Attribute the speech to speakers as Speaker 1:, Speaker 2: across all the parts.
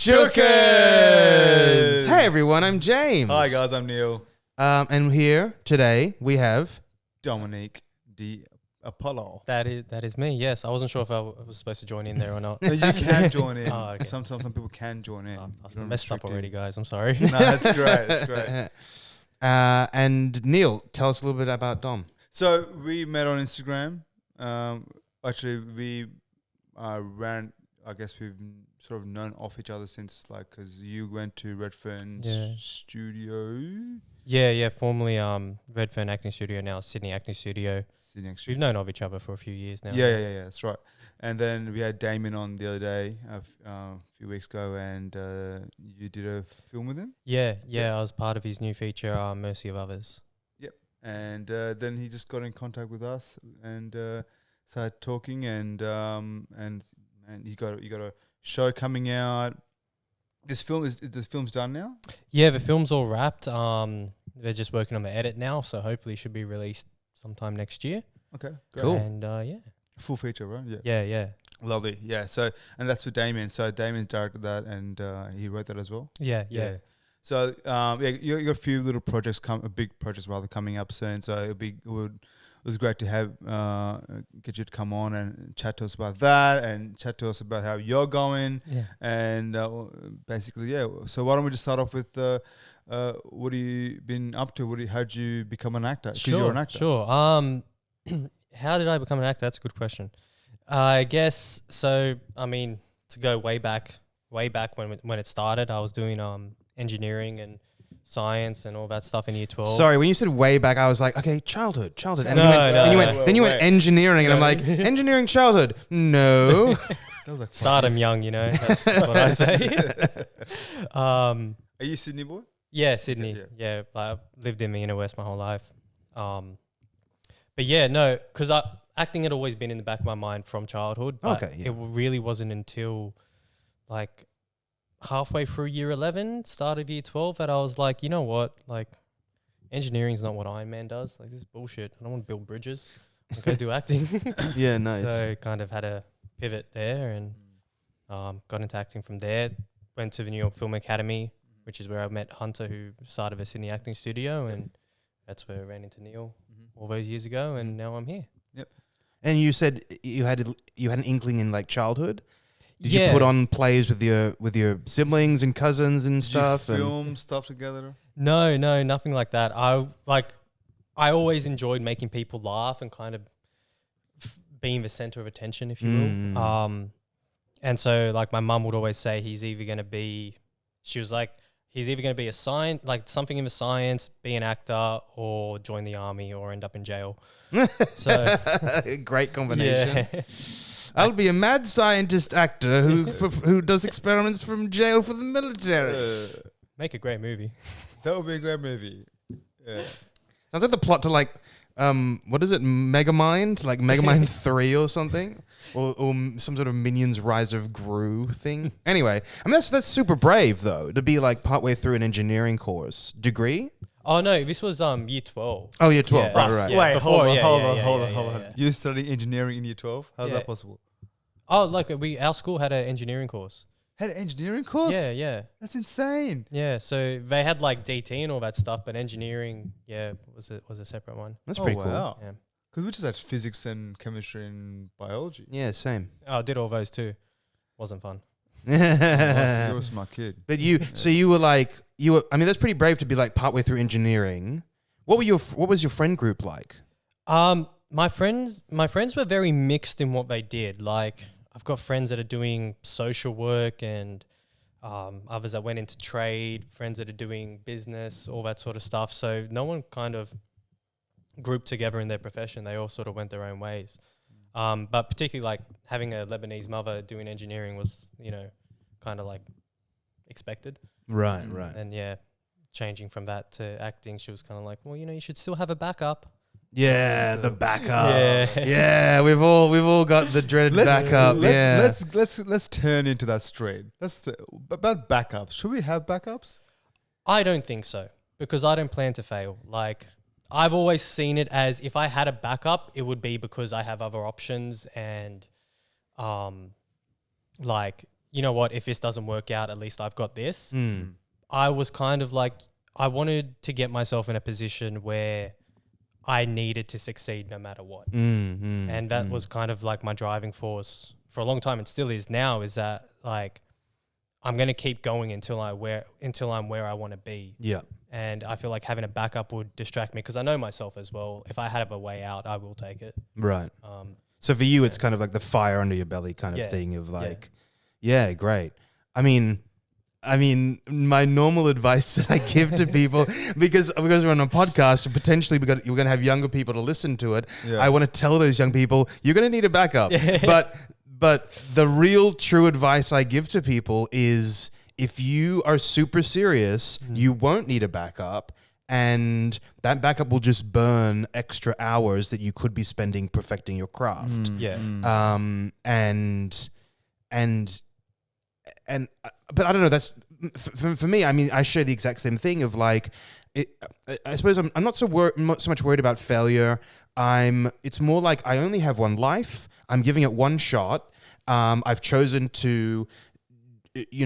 Speaker 1: Chookas! Hey everyone, I'm James.
Speaker 2: Hi guys, I'm Neil.
Speaker 1: And here today we have
Speaker 2: Dominic, the Paolo.
Speaker 3: That is me. Yes, I wasn't sure if I was supposed to join in there or not.
Speaker 2: No, you can join in.
Speaker 3: Oh, okay.
Speaker 2: Some people can join in.
Speaker 3: I've messed up already, guys. I'm sorry.
Speaker 2: No, that's great. That's great.
Speaker 1: and Neil, tell us a little bit about Dom.
Speaker 2: So we met on Instagram. Actually, we ran. I guess we've sort of known of each other since, like, because you went to Redfern's studio.
Speaker 3: Yeah. Formerly Redfern Acting Studio, now Sydney Acting Studio. We've known of each other for a few years now.
Speaker 2: Yeah. That's right. And then we had Damien on the other day, a few weeks ago, and you did a film with him.
Speaker 3: Yeah. I was part of his new feature, Mercy of Others.
Speaker 2: Yep. And then he just got in contact with us and started talking, and you got a show coming out. The film's done now?
Speaker 3: Yeah, the film's all wrapped. They're just working on the edit now, so hopefully it should be released sometime next year.
Speaker 2: Okay, great.
Speaker 1: Cool.
Speaker 3: And
Speaker 2: Full feature, right?
Speaker 3: Yeah.
Speaker 2: Lovely. Yeah. So, and that's for Damien. So Damien's directed that, and he wrote that as well.
Speaker 3: Yeah.
Speaker 2: So, you got a few little projects big projects rather coming up soon. So it was great to have get you to come on and chat to us about that, and chat to us about how you're going.
Speaker 3: Yeah.
Speaker 2: And basically, yeah. So why don't we just start off with what have you been up to? How'd you become an actor? 'Cause you're an actor.
Speaker 3: Sure. How did I become an actor? That's a good question. I guess so. I mean, to go way back when it started, I was doing engineering and science and all that stuff in year 12.
Speaker 1: Sorry, when you said way back, I was like, okay, childhood. And
Speaker 3: No,
Speaker 1: you went engineering, and I'm like, engineering childhood. No.
Speaker 2: That was like
Speaker 3: Start 'em young, that's what I say.
Speaker 2: Are you a Sydney boy?
Speaker 3: Yeah, Sydney.
Speaker 2: Okay,
Speaker 3: yeah. I lived in the inner west my whole life. But yeah, no, because acting had always been in the back of my mind from childhood. But it really wasn't until like halfway through year 11, start of year 12, that I was like, you know what? Like, engineering's not what Iron Man does. Like, this is bullshit. I don't want to build bridges. I'm going to do acting.
Speaker 1: Yeah, nice.
Speaker 3: So kind of had a pivot there and got into acting from there. Went to the New York Film Academy, which is where I met Hunter, who started a Sydney acting studio, and that's where I ran into Neil all those years ago, and now I'm here.
Speaker 2: Yep.
Speaker 1: And you said you had an inkling in like childhood. Did you put on plays with your siblings and cousins and stuff?
Speaker 2: Did you film stuff together?
Speaker 3: No, nothing like that. I always enjoyed making people laugh and kind of being the center of attention, if you will. And so like my mum would always say he's either going to be a something in the science, be an actor, or join the army, or end up in jail. So
Speaker 1: great combination.
Speaker 3: Yeah.
Speaker 1: I'll be a mad scientist actor who does experiments from jail for the military.
Speaker 3: Make a great movie.
Speaker 2: That would be a great movie. Yeah.
Speaker 1: Sounds like the plot to like, what is it, Megamind? Like Megamind 3 or something? Or some sort of Minions Rise of Gru thing? Anyway, I mean, that's super brave, though, to be like partway through an engineering course. Degree?
Speaker 3: Oh, no, this was year 12.
Speaker 1: Oh, year 12.
Speaker 3: Yeah.
Speaker 1: Right.
Speaker 3: Yeah.
Speaker 2: Wait,
Speaker 3: Before,
Speaker 2: hold on.
Speaker 3: yeah.
Speaker 2: You studied engineering in year 12? How's that possible?
Speaker 3: Oh, like our school had an engineering course.
Speaker 2: Had an engineering course?
Speaker 3: Yeah.
Speaker 2: That's insane.
Speaker 3: Yeah, so they had like DT and all that stuff, but engineering, was a separate one.
Speaker 1: That's pretty cool.
Speaker 2: Wow.
Speaker 3: Yeah.
Speaker 2: Because we just had physics and chemistry and biology.
Speaker 1: Yeah, same.
Speaker 3: Oh, I did all those too. Wasn't fun.
Speaker 2: You're a smart kid.
Speaker 1: But so you were like, I mean, that's pretty brave to be like partway through engineering. What was your friend group like?
Speaker 3: My friends were very mixed in what they did. Like, I've got friends that are doing social work and others that went into trade, friends that are doing business, all that sort of stuff. So no one kind of grouped together in their profession. They all sort of went their own ways. But particularly like having a Lebanese mother doing engineering was, kind of like expected.
Speaker 1: Right.
Speaker 3: And changing from that to acting, she was kind of like, well, you should still have a backup.
Speaker 1: Yeah, the backup. Yeah, we've all got the dreaded backup.
Speaker 2: Let's turn into that straight. About backups. Should we have backups?
Speaker 3: I don't think so, because I don't plan to fail. Like, I've always seen it as if I had a backup, it would be because I have other options and, you know what, if this doesn't work out, at least I've got this.
Speaker 1: Mm.
Speaker 3: I was kind of like, I wanted to get myself in a position where I needed to succeed no matter what. And that was kind of like my driving force for a long time, and still is now, is that like, I'm going to keep going until I'm where I want to be.
Speaker 1: Yeah.
Speaker 3: And I feel like having a backup would distract me, because I know myself as well. If I have a way out, I will take it.
Speaker 1: Right. So for you, it's kind of like the fire under your belly kind of thing of like, yeah, great. I mean, my normal advice that I give to people, because we're on a podcast, and potentially you're going to have younger people to listen to it. Yeah. I want to tell those young people, you're going to need a backup. But the real true advice I give to people is, if you are super serious, you won't need a backup, and that backup will just burn extra hours that you could be spending perfecting your craft. But I don't know. That's for me. I mean, I share the exact same thing of like, I suppose I'm not so much worried about failure. It's more like I only have one life. I'm giving it one shot. I've chosen to, be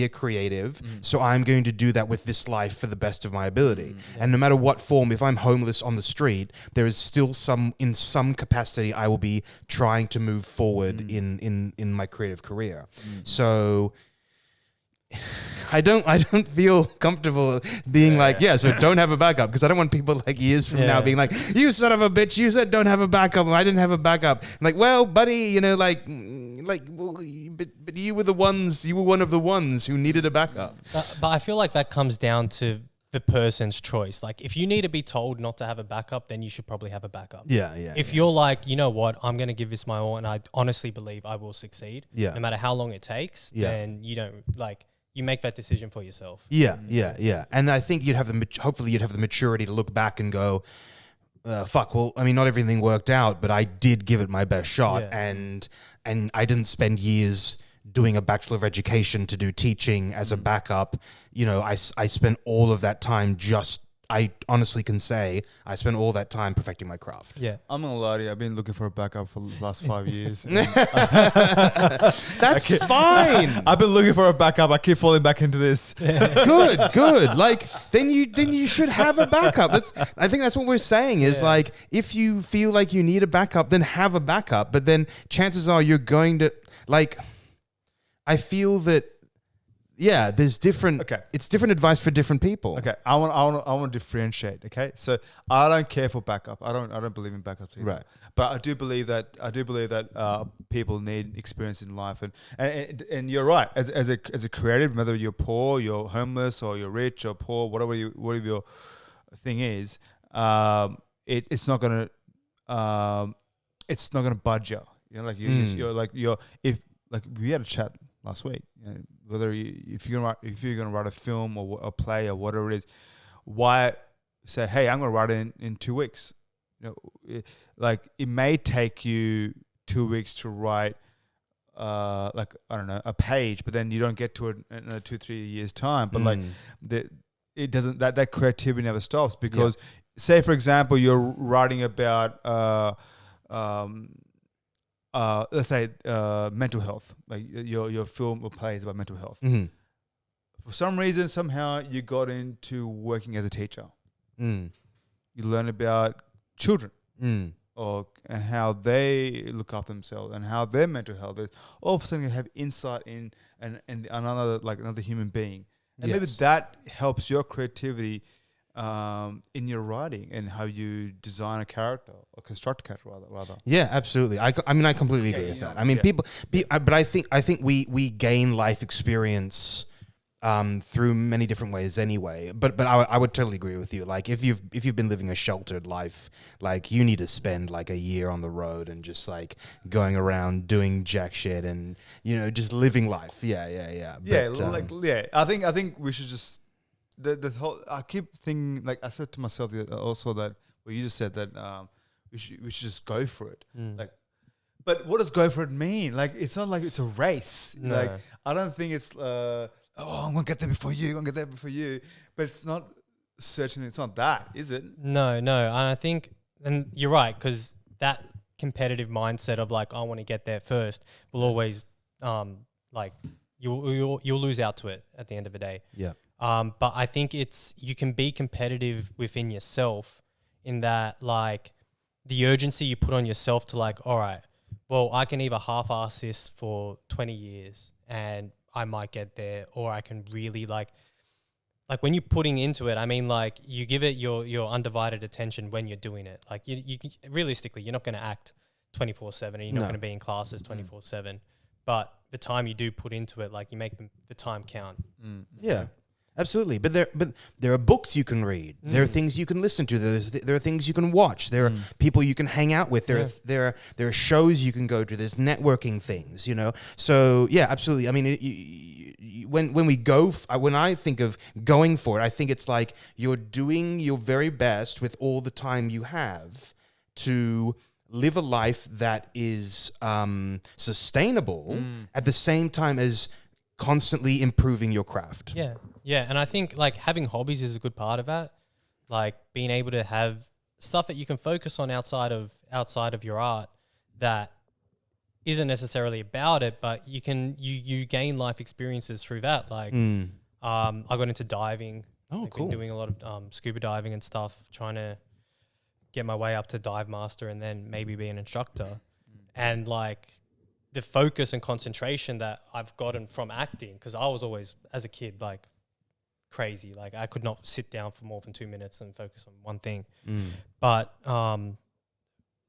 Speaker 1: a creative. So I'm going to do that with this life for the best of my ability. And no matter what form, if I'm homeless on the street, there is still in some capacity, I will be trying to move forward in my creative career. So I don't feel comfortable being so don't have a backup, because I don't want people like years from now being like, you son of a bitch, you said don't have a backup, and I didn't have a backup. I'm like, well, buddy, but you were one of the ones who needed a backup.
Speaker 3: But I feel like that comes down to the person's choice. Like, if you need to be told not to have a backup, then you should probably have a backup. If you're like, you know what, I'm going to give this my all, and I honestly believe I will succeed, no matter how long it takes, then you don't you make that decision for yourself. Yeah. And I think hopefully you'd have the maturity to look back and go, fuck, well, I mean, not everything worked out, but I did give it my best shot. And I didn't spend years doing a Bachelor of Education to do teaching as a backup. I spent all of that time I honestly can say I spent all that time perfecting my craft. Yeah.
Speaker 2: I'm not gonna lie to you, I've been looking for a backup for the last 5 years.
Speaker 1: That's fine.
Speaker 2: I've been looking for a backup. I keep falling back into this.
Speaker 1: Good. Like, then you should have a backup. I think that's what we're saying is like, if you feel like you need a backup, then have a backup. But then chances are you're going to I feel that there's different. Okay, it's different advice for different people.
Speaker 2: Okay, I want to differentiate. Okay, so I don't care for backup. I don't believe in backups either.
Speaker 1: Right.
Speaker 2: But I do believe that people need experience in life, and you're right. As a creative, whether you're poor, you're homeless, or you're rich or poor, whatever your thing is, it's not gonna budge you. If we had a chat last week, whether if you're gonna write a film or a play or whatever it is, why say, hey, I'm gonna write it in 2 weeks? It may take you 2 weeks to write I don't know, a page, but then you don't get to it in 2-3 years time. But it doesn't, that creativity never stops, because say for example you're writing about let's say mental health, like your film or play is about mental health. For some reason, somehow you got into working as a teacher. You learn about children or how they look after themselves and how their mental health is. All of a sudden, you have insight in and another human being, and maybe that helps your creativity in your writing and how you design a character or construct a character rather.
Speaker 1: Yeah, absolutely. I completely agree with that. I mean, but I think we gain life experience through many different ways anyway. But I would totally agree with you. Like, if you've been living a sheltered life, like, you need to spend like a year on the road and just like going around doing jack shit and just living life. Yeah. But,
Speaker 2: I think we should just. The whole, I keep thinking, like I said to myself also that, well, you just said that we should just go for it. But what does go for it mean? Like, it's not like it's a race. No. Like, I don't think it's I'm gonna get there before you. I'm gonna get there before you. But it's not certainly. It's not that, is it?
Speaker 3: No. I think, and you're right, because that competitive mindset of like, I want to get there first will always like you'll lose out to it at the end of the day.
Speaker 1: Yeah.
Speaker 3: But I think you can be competitive within yourself in that, like, the urgency you put on yourself to, like, all right, well, I can either half-ass this for 20 years and I might get there, or I can really like when you're putting into it, I mean, like, you give it your undivided attention when you're doing it. Like, you realistically, you're not going to act 24/7 and you're not going to be in classes 24/7. But the time you do put into it, like, you make the time count.
Speaker 1: Yeah. Absolutely, but there are books you can read. There are things you can listen to. There are things you can watch. There are people you can hang out with. There are shows you can go to. There's networking things, you know. So yeah, absolutely. I mean, when I think of going for it, I think it's like you're doing your very best with all the time you have to live a life that is sustainable at the same time as constantly improving your craft.
Speaker 3: Yeah, and I think, like, having hobbies is a good part of that. Like, being able to have stuff that you can focus on outside of your art that isn't necessarily about it, but you gain life experiences through that. Like, I got into diving. I've been doing a lot of scuba diving and stuff, trying to get my way up to dive master and then maybe be an instructor. And, like, the focus and concentration that I've gotten from acting, because I was always, as a kid, like, crazy. Like, I could not sit down for more than 2 minutes and focus on one thing. But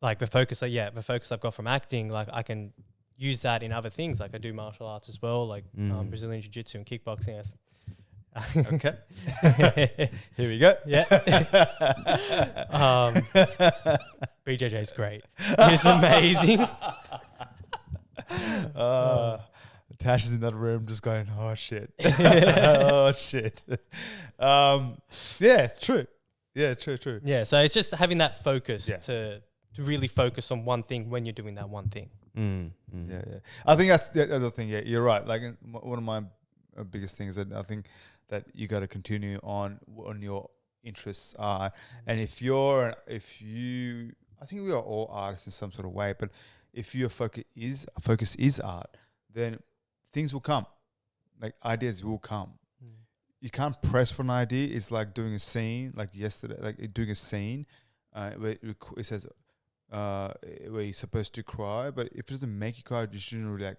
Speaker 3: like, the focus I've got from acting, like, I can use that in other things. Like, I do martial arts as well, like Brazilian jiu-jitsu and kickboxing.
Speaker 2: Okay. Here we go.
Speaker 3: Yeah. BJJ's great. It's amazing.
Speaker 2: Tash is in that room just going, oh shit. Oh shit. Yeah, true. Yeah, true.
Speaker 3: Yeah, so it's just having that focus to really focus on one thing when you're doing that one thing.
Speaker 2: Yeah. I think that's the other thing. Yeah, you're right. Like, one of my biggest things that I think that you got to continue on your interests are, and if you, I think we are all artists in some sort of way, but if your focus is art, then things will come. Like, ideas will come. You can't press for an idea. It's like doing a scene, like yesterday, like doing a scene where it says where you're supposed to cry, but if it doesn't make you cry, you shouldn't really, like,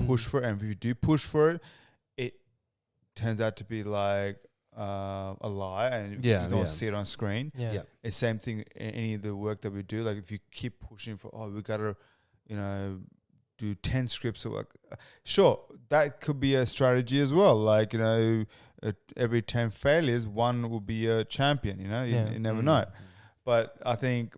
Speaker 2: push for it. And if you do push for it, it turns out to be like a lie, and you don't see it on screen.
Speaker 3: Yeah.
Speaker 2: It's the same thing in any of the work that we do. Like, if you keep pushing for, we gotta, do 10 scripts or work. Sure, that could be a strategy as well. Like, every 10 failures, one will be a champion, you never know. But I think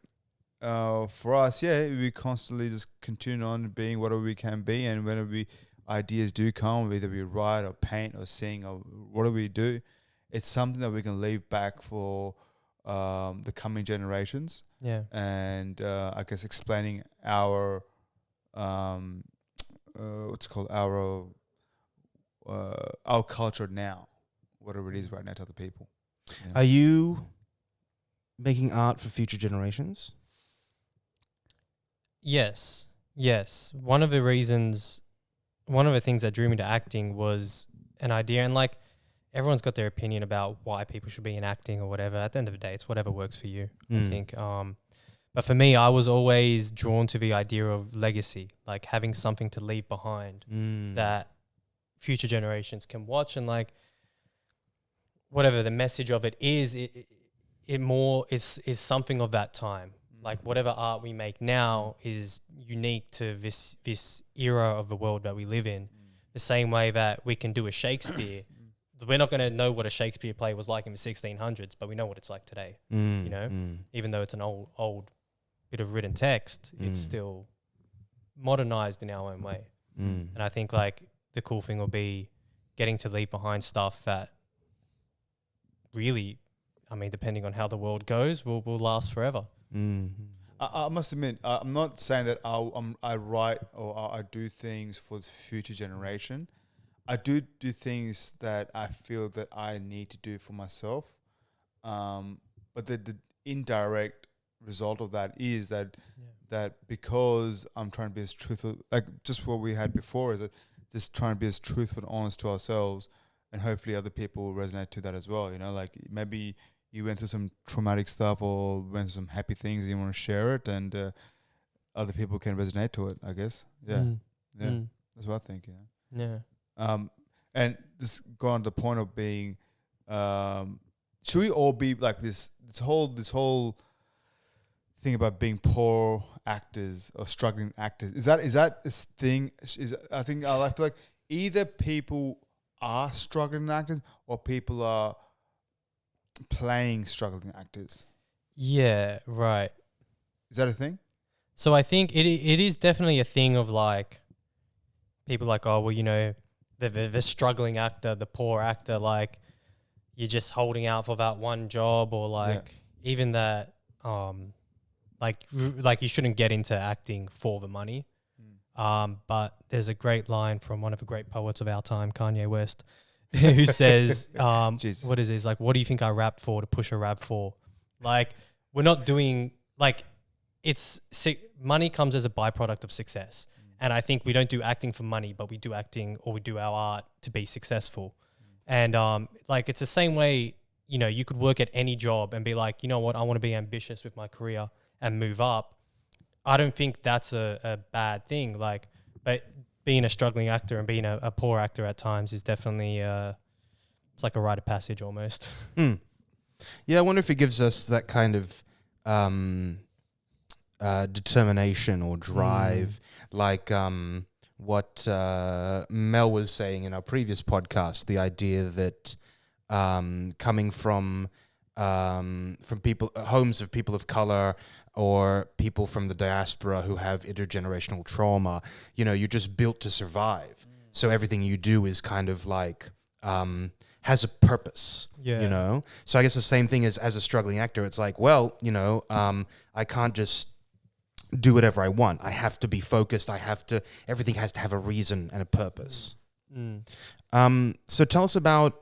Speaker 2: for us, we constantly just continue on being whatever we can be, and whenever ideas do come, whether we write or paint or sing or whatever we do, it's something that we can leave back for the coming generations.
Speaker 3: Yeah.
Speaker 2: And I guess explaining our our culture now, whatever it is right now, to other people. Yeah.
Speaker 1: Are you making art for future generations?
Speaker 3: Yes. One of the things that drew me to acting was an idea, and, like, everyone's got their opinion about why people should be in acting or whatever. At the end of the day, it's whatever works for you, I think. But for me, I was always drawn to the idea of legacy, like having something to leave behind that future generations can watch, and, like, whatever the message of it is, it more is something of that time. Like, whatever art we make now is unique to this era of the world that we live in. The same way that we can do a Shakespeare. We're not going to know what a Shakespeare play was like in the 1600s, but we know what it's like today. Even though it's an old bit of written text, it's still modernized in our own way. And I think, like, the cool thing will be getting to leave behind stuff that really, I mean, depending on how the world goes, will last forever.
Speaker 2: I must admit, I'm not saying that I write or I do things for the future generation. I do things that I feel that I need to do for myself. But the indirect result of that is that that because I'm trying to be as truthful, like just what we had before, is that just trying to be as truthful and honest to ourselves, and hopefully other people will resonate to that as well. You know, like maybe you went through some traumatic stuff or went through some happy things and you want to share it, and other people can resonate to it, I guess. Yeah. That's what I think,
Speaker 3: Yeah.
Speaker 2: And this going on to the point of being, should we all be like this whole thing about being poor actors or struggling actors? Is that this thing? I feel like either people are struggling actors or people are playing struggling actors.
Speaker 3: Yeah, right.
Speaker 2: Is that a thing?
Speaker 3: So I think it is definitely a thing of like people like, oh, well, you know, the struggling actor, the poor actor, like you're just holding out for that one job, or like even that, like you shouldn't get into acting for the money. But there's a great line from one of the great poets of our time, Kanye West, who says, what is this? Like, what do you think I rap for, to push a rap for? Like, we're not doing, like, money comes as a byproduct of success. And I think we don't do acting for money, but we do acting, or we do our art to be successful. And like, it's the same way, you know, you could work at any job and be like, you know what, I want to be ambitious with my career and move up. I don't think that's a bad thing. Like, but being a struggling actor and being a poor actor at times is definitely, it's like a rite of passage almost.
Speaker 1: Yeah, I wonder if it gives us that kind of determination or drive, like what Mel was saying in our previous podcast, the idea that coming from people, homes of people of color, or people from the diaspora who have intergenerational trauma, you know, you're just built to survive. So everything you do is kind of like has a purpose, you know? So I guess the same thing as a struggling actor. It's like, well, you know, I can't just do whatever I want. I have to be focused. Everything has to have a reason and a purpose. So tell us about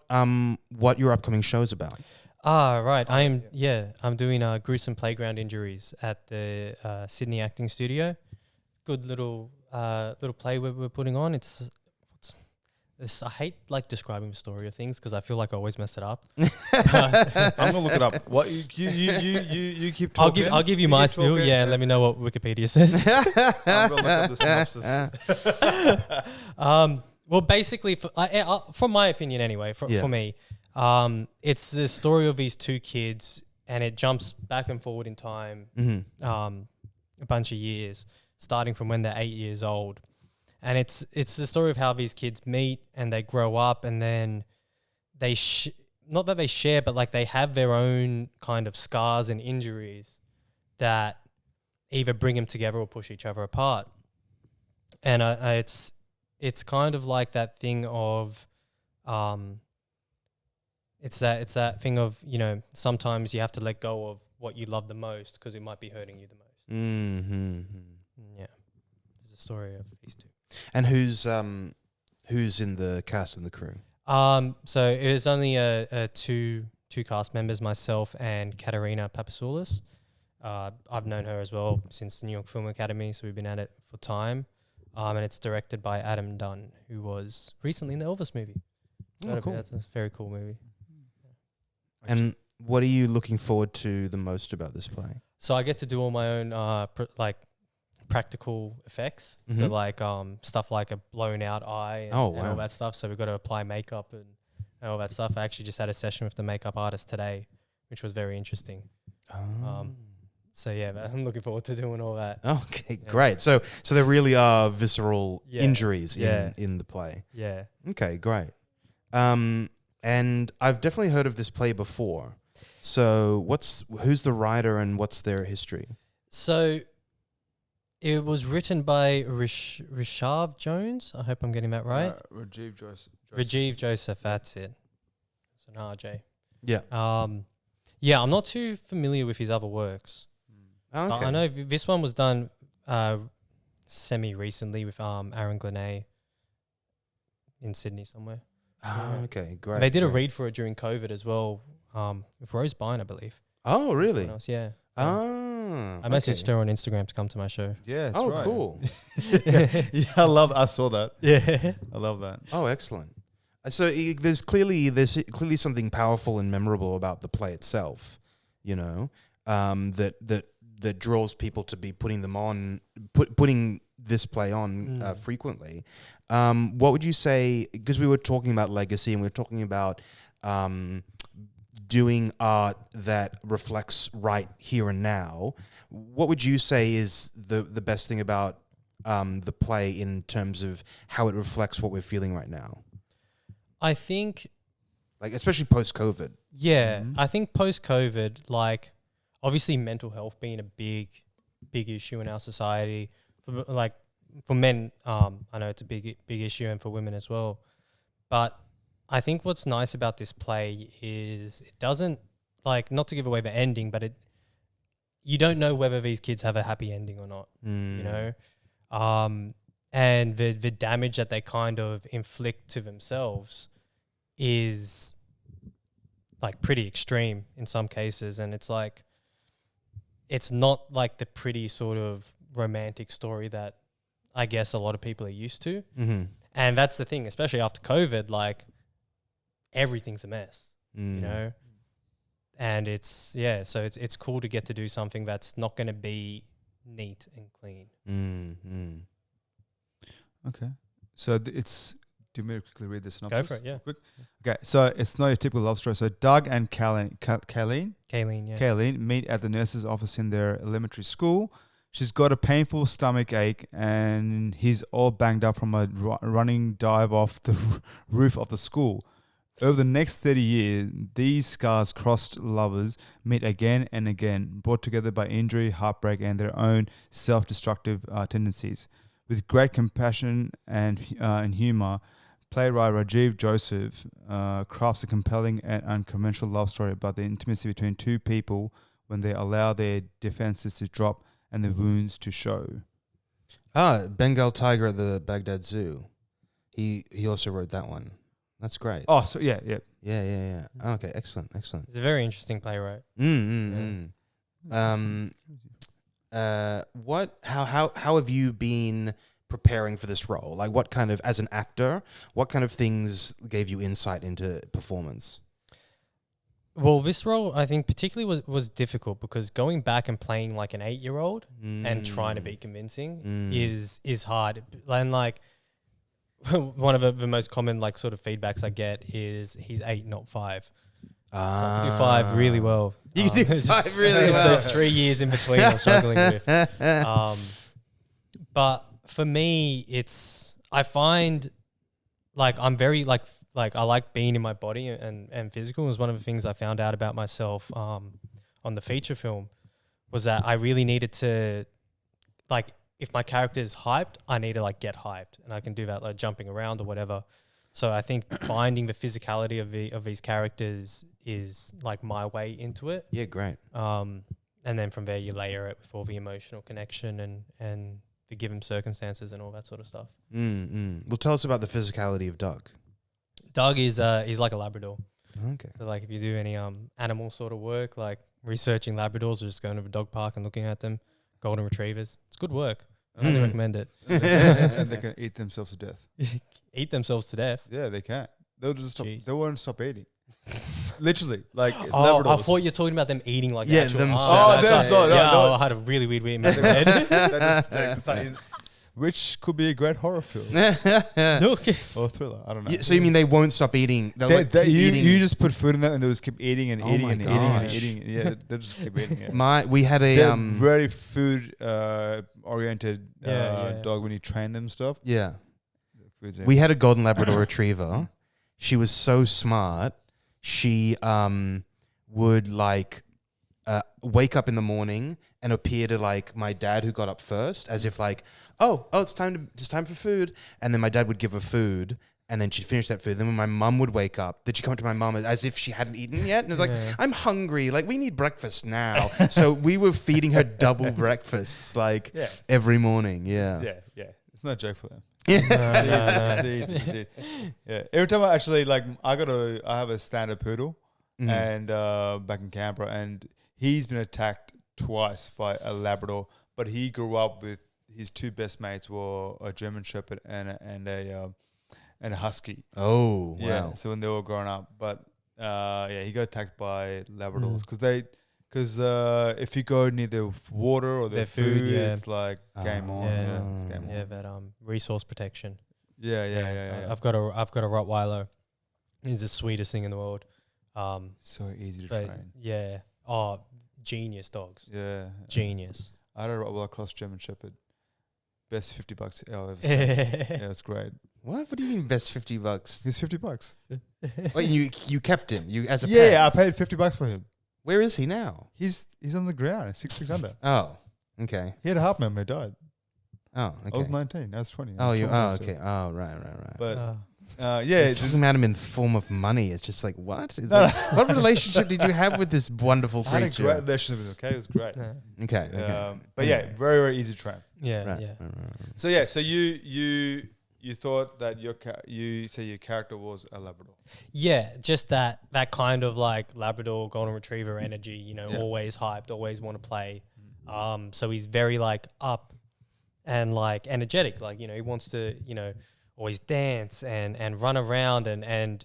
Speaker 1: what your upcoming show is about.
Speaker 3: Right. I'm doing Gruesome Playground Injuries at the Sydney Acting Studio. Good little play we're putting on. I hate like describing the story of things because I feel like I always mess it up.
Speaker 2: I'm gonna look it up. What you keep talking?
Speaker 3: I'll give you my spiel. Yeah, let me know what Wikipedia says.
Speaker 2: I'm gonna look up the synopsis.
Speaker 3: Well, basically, from my opinion anyway, for me, it's the story of these two kids, and it jumps back and forward in time, a bunch of years, starting from when they're 8 years old. And it's the story of how these kids meet and they grow up, and then they not that they share, but like they have their own kind of scars and injuries that either bring them together or push each other apart. And it's kind of like that thing of, it's that thing of, you know, sometimes you have to let go of what you love the most because it might be hurting you the most. Yeah, there's a story of these two.
Speaker 1: And who's in the cast and the crew?
Speaker 3: So it was only two cast members, myself and Katerina Papasoulis. I've known her as well since the New York Film Academy, so we've been at it for time. And it's directed by Adam Dunn, who was recently in the Elvis movie.
Speaker 1: Oh, cool.
Speaker 3: That's a very cool movie.
Speaker 1: And what are you looking forward to the most about this play?
Speaker 3: So I get to do all my own practical effects. So like stuff like a blown out eye and all that stuff. So we've got to apply makeup and all that stuff. I actually just had a session with the makeup artist today, which was very interesting. So yeah, I'm looking forward to doing all that.
Speaker 1: Okay, great. So there really are visceral injuries in the play.
Speaker 3: Yeah.
Speaker 1: Okay, great. And I've definitely heard of this play before. So who's the writer and what's their history?
Speaker 3: So it was written by Rishav Jones. I hope I'm getting that right. Rajiv Joseph, that's it. It's an RJ.
Speaker 1: Yeah.
Speaker 3: I'm not too familiar with his other works.
Speaker 1: Okay.
Speaker 3: I know this one was done semi-recently with Aaron Glenay in Sydney somewhere.
Speaker 1: Okay, great.
Speaker 3: They did a read for it during COVID as well, with Rose Byrne, I believe.
Speaker 1: Oh, really?
Speaker 3: Yeah. I messaged her on Instagram to come to my show.
Speaker 2: Yeah. That's
Speaker 1: Oh,
Speaker 2: right.
Speaker 1: cool.
Speaker 2: Yeah, I saw that.
Speaker 3: Yeah.
Speaker 2: I love that.
Speaker 1: Oh, excellent. So there's clearly something powerful and memorable about the play itself, you know, that draws people to be putting them on, putting this play on frequently. What would you say? Because we were talking about legacy and we were talking about doing art that reflects right here and now. What would you say is the best thing about the play in terms of how it reflects what we're feeling right now?
Speaker 3: I think,
Speaker 1: like, especially post-COVID.
Speaker 3: yeah, I think post-COVID, like, obviously mental health being a big issue in our society. For men, I know it's a big issue, and for women as well. But I think what's nice about this play is it doesn't, like, not to give away the ending, but you don't know whether these kids have a happy ending or not, you know? And the damage that they kind of inflict to themselves is, like, pretty extreme in some cases. And it's like, it's not like the pretty sort of romantic story that I guess a lot of people are used to.
Speaker 1: Mm-hmm.
Speaker 3: And that's the thing, especially after COVID, like, everything's a mess, you know? And so it's cool to get to do something that's not going to be neat and clean.
Speaker 2: Okay. So it's... Do you want me to quickly read the synopsis?
Speaker 3: Go for it, yeah.
Speaker 2: Quick. Okay, so it's not a typical love story. So Doug and Kayleen meet at the nurse's office in their elementary school. She's got a painful stomach ache and he's all banged up from a running dive off the roof of the school. Over the next 30 years, these scars-crossed lovers meet again and again, brought together by injury, heartbreak, and their own self-destructive tendencies. With great compassion and humour, playwright Rajiv Joseph crafts a compelling and unconventional love story about the intimacy between two people when they allow their defenses to drop and the wounds to show.
Speaker 1: Bengal Tiger at the Baghdad Zoo. He also wrote that one. That's great.
Speaker 2: Oh, so yeah.
Speaker 1: Okay, excellent.
Speaker 3: It's a very interesting playwright.
Speaker 1: How have you been preparing for this role? Like, what kind of, as an actor, what kind of things gave you insight into performance?
Speaker 3: Well, this role, I think, particularly was difficult because going back and playing like an 8-year-old and trying to be convincing is hard. And like, one of the most common like sort of feedbacks I get is he's 8, not 5. So I can do 5 really well.
Speaker 1: You can do 5 really well.
Speaker 3: So 3 years in between I'm struggling with. But for me, I find like I'm very like I like being in my body and physical. It was one of the things I found out about myself on the feature film was that I really needed to, like, if my character is hyped, I need to like get hyped, and I can do that like jumping around or whatever. So I think finding the physicality of these characters is like my way into it.
Speaker 1: Yeah, great.
Speaker 3: And then from there you layer it with all the emotional connection and the given circumstances and all that sort of stuff.
Speaker 1: Well, tell us about the physicality of Doug.
Speaker 3: Doug is he's like a Labrador.
Speaker 1: Okay.
Speaker 3: So like if you do any animal sort of work, like researching Labradors or just going to a dog park and looking at them, golden retrievers, it's good work. I highly recommend it.
Speaker 2: And they can eat themselves to death.
Speaker 3: Eat themselves to death.
Speaker 2: Yeah, they can. They'll just stop. They won't stop eating. Literally, like it's
Speaker 3: I
Speaker 2: Labradors.
Speaker 3: thought you were talking about them eating like
Speaker 1: Yeah,
Speaker 3: actual
Speaker 1: themselves.
Speaker 3: arms.
Speaker 2: Themselves.
Speaker 3: Yeah,
Speaker 2: No.
Speaker 3: I had a really weird in my head.
Speaker 2: That is which could be a great horror film
Speaker 3: Okay.
Speaker 2: or thriller. I don't know.
Speaker 1: So you mean they won't stop eating? They'll keep eating.
Speaker 2: You just put food in them and they just keep eating and eating
Speaker 1: my
Speaker 2: and eating and
Speaker 1: gosh.
Speaker 2: eating. Yeah, they just keep eating. Yeah.
Speaker 1: We had a
Speaker 2: They're very food oriented
Speaker 3: Yeah.
Speaker 2: dog when you train them stuff.
Speaker 1: yeah.
Speaker 2: Food's
Speaker 1: We had a golden Labrador retriever. She was so smart. She would like wake up in the morning and appear to like my dad who got up first, as if like, oh, it's time for food. And then my dad would give her food, and then she'd finish that food. Then when my mum would wake up, then she'd come to my mum as if she hadn't eaten yet, and it was like, I'm hungry. Like, we need breakfast now. So we were feeding her double breakfasts like every morning. Yeah.
Speaker 2: Yeah. It's not a joke for them.
Speaker 3: No.
Speaker 2: It's easy. Yeah. Every time I actually like, I have a standard poodle, and back in Canberra, and he's been attacked twice by a Labrador, but he grew up with his two best mates were a German Shepherd and a Husky.
Speaker 1: Oh,
Speaker 2: Yeah.
Speaker 1: wow.
Speaker 2: So when they were growing up, but he got attacked by Labradors because if you go near the water or their food, it's like game on. Yeah, it's game on.
Speaker 3: Yeah, that resource protection.
Speaker 2: Yeah.
Speaker 3: I've got a Rottweiler. He's the sweetest thing in the world.
Speaker 2: So easy to train.
Speaker 3: Yeah. Oh, genius dogs.
Speaker 2: Yeah.
Speaker 3: Genius.
Speaker 2: I had a Rottweiler cross German Shepherd. Best $50 I've ever spent. Yeah, it's great.
Speaker 1: What do you mean best $50?
Speaker 2: He's $50.
Speaker 1: Wait, you kept him as a pet?
Speaker 2: Yeah, I paid $50 for him.
Speaker 1: Where is he now?
Speaker 2: He's on the ground, 6 weeks under.
Speaker 1: Oh, okay.
Speaker 2: He had a heart murmur, he died.
Speaker 1: Oh, okay.
Speaker 2: I was 19, I was 20.
Speaker 1: Oh, okay. Oh, right.
Speaker 2: But
Speaker 1: You're talking about him in form of money. It's just like, what? It's like, what relationship did you have with this wonderble creature?
Speaker 2: I had a great relationship with him, okay? It was great.
Speaker 1: Okay.
Speaker 2: But yeah, very, very easy to train.
Speaker 3: Yeah,
Speaker 1: Right.
Speaker 2: So so you thought that your character was a Labrador.
Speaker 3: Yeah, just that kind of like Labrador Golden Retriever energy, you know, always hyped, always want to play. So he's very like up and like energetic, like, you know, he wants to, you know, always dance and run around and